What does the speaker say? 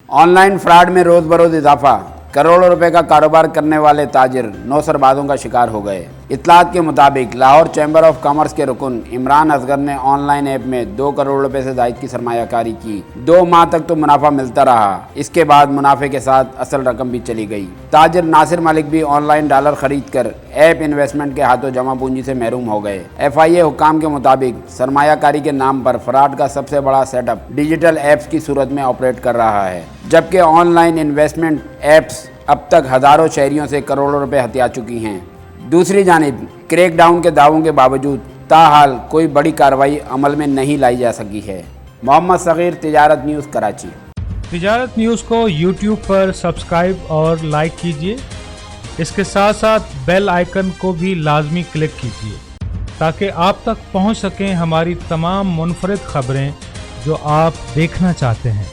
On line fraud میں روز بروز اضافہ، کروڑوں روپے کا کاروبار کرنے والے تاجر 9 سربازوں کا شکار ہو گئے۔ اطلاعات کے مطابق لاہور چیمبر آف کامرس کے رکن عمران اصغر نے آن لائن ایپ میں 2 کروڑ روپے سے زائد کی سرمایہ کاری کی۔ 2 ماہ تک تو منافع ملتا رہا، اس کے بعد منافع کے ساتھ اصل رقم بھی چلی گئی۔ تاجر ناصر ملک بھی آن لائن ڈالر خرید کر ایپ انویسٹمنٹ کے ہاتھوں جمع پونجی سے محروم ہو گئے۔ FIA حکام کے مطابق سرمایہ کاری کے نام پر فراڈ کا سب سے بڑا سیٹ اپ ڈیجیٹل ایپس کی صورت میں آپریٹ کر رہا ہے، جبکہ آن لائن انویسٹمنٹ ایپس اب تک ہزاروں شہریوں سے کروڑوں روپے ہتھیا چکی ہیں۔ دوسری جانب کریک ڈاؤن کے دعووں کے باوجود تاحال کوئی بڑی کارروائی عمل میں نہیں لائی جا سکی ہے۔ محمد صغیر، تجارت نیوز، کراچی۔ تجارت نیوز کو YouTube پر سبسکرائب اور لائک کیجیے۔ اس کے ساتھ ساتھ بیل آئیکن کو بھی لازمی کلک کیجیے تاکہ آپ تک پہنچ سکیں ہماری تمام منفرد خبریں جو آپ دیکھنا چاہتے ہیں۔